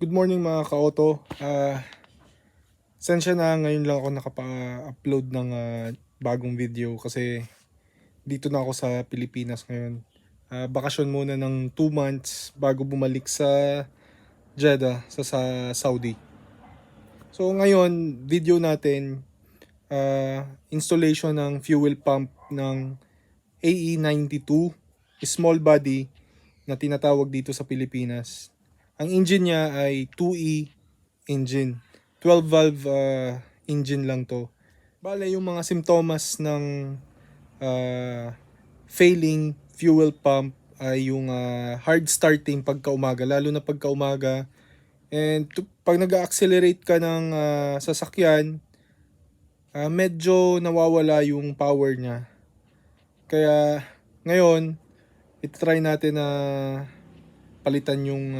Good morning mga ka-auto. Sensya na ngayon lang ako nakapa-upload ng bagong video kasi dito na ako sa Pilipinas ngayon. Bakasyon muna ng 2 months bago bumalik sa Jeddah, sa Saudi. So ngayon, video natin, installation ng fuel pump ng AE92, small body na tinatawag dito sa Pilipinas. Ang engine niya ay 2E engine. 12 valve engine lang to. Bale, yung mga simptomas ng failing fuel pump ay yung hard starting pagka umaga, lalo na pagka umaga. And pag nag-accelerate ka ng sasakyan, medyo nawawala yung power niya. Kaya ngayon, itry natin na palitan yung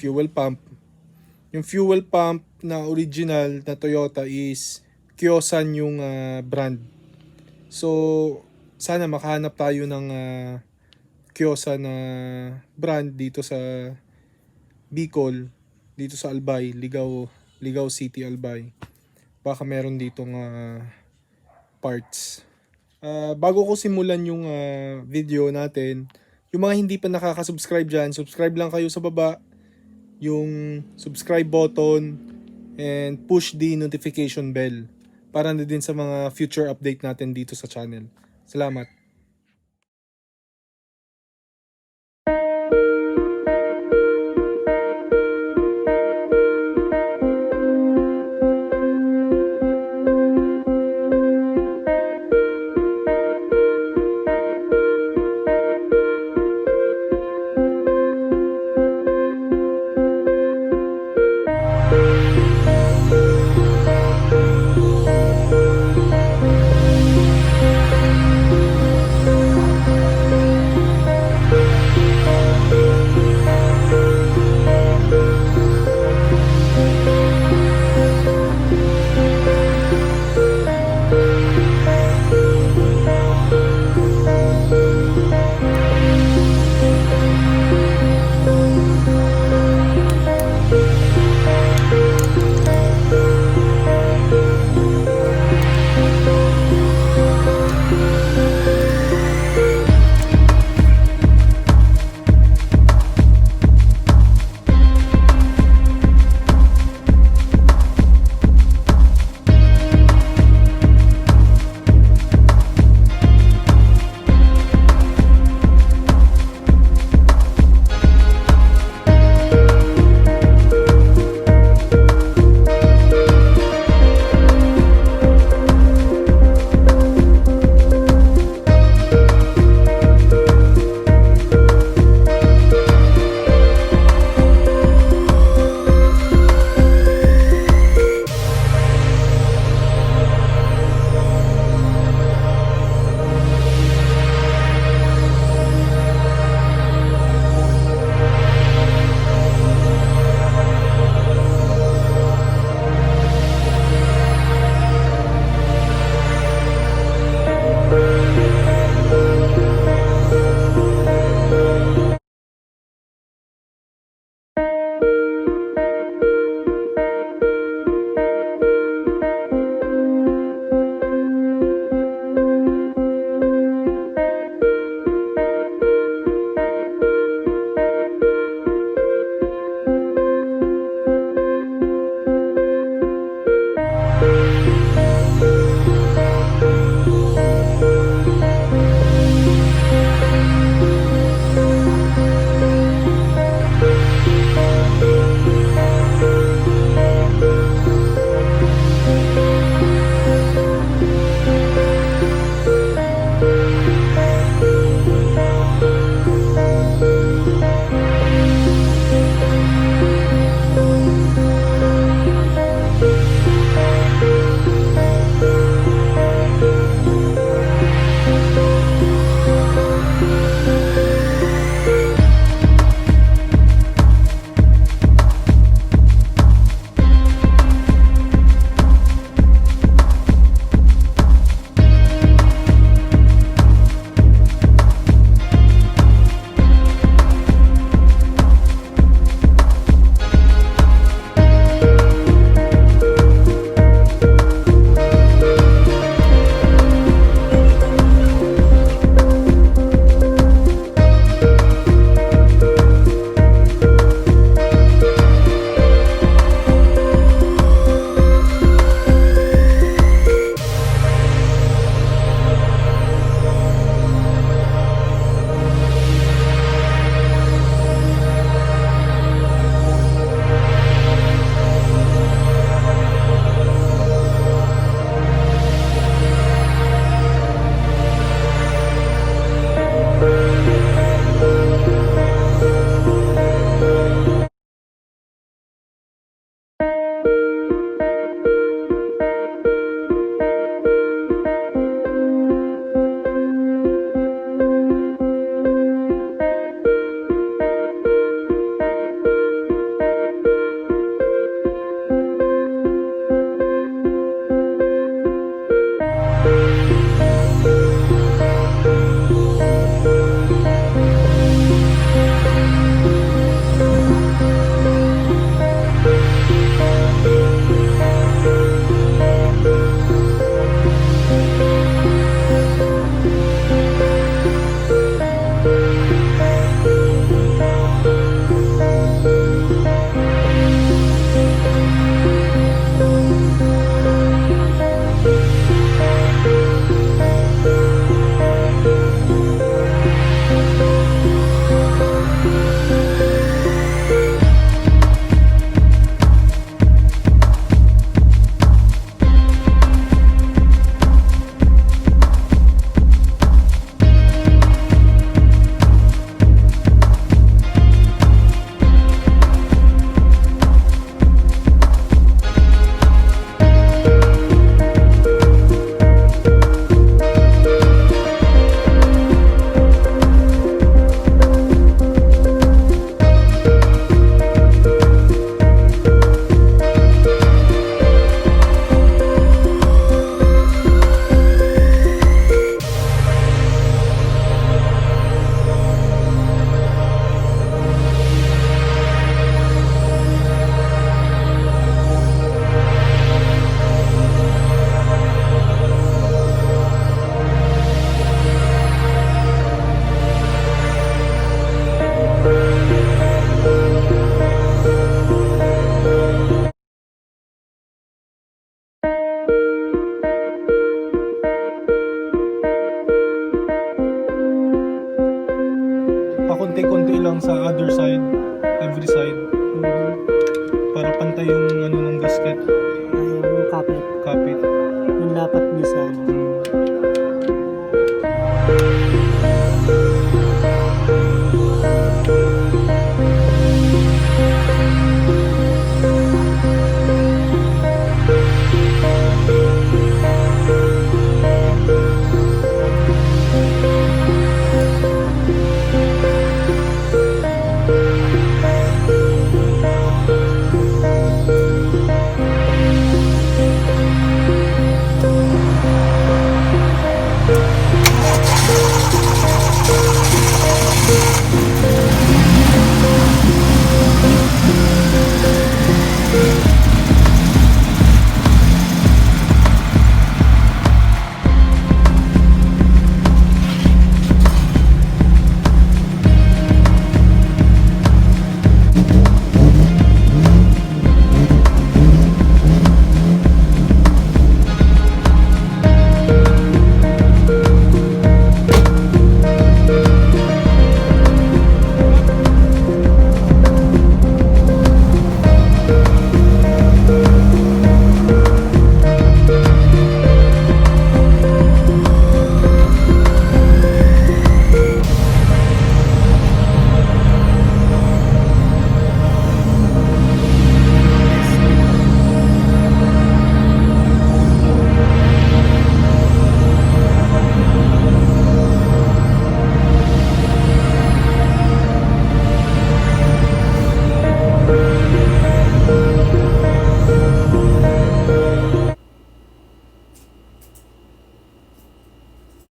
fuel pump. Yung fuel pump na original na Toyota is Kyosan yung brand. So sana makahanap tayo ng Kyosan na brand dito sa Bicol, dito sa Albay, Ligao City, Albay. Baka meron ditong parts. Bago ko simulan yung video natin, yung mga hindi pa nakaka-subscribe dyan, subscribe lang kayo sa baba, yung subscribe button, and push the notification bell para na din sa mga future update natin dito sa channel. Salamat! lang sa other side, every side. Para pantay yung ano ng gasket. Yung kapit. Kapit. Yung dapat design.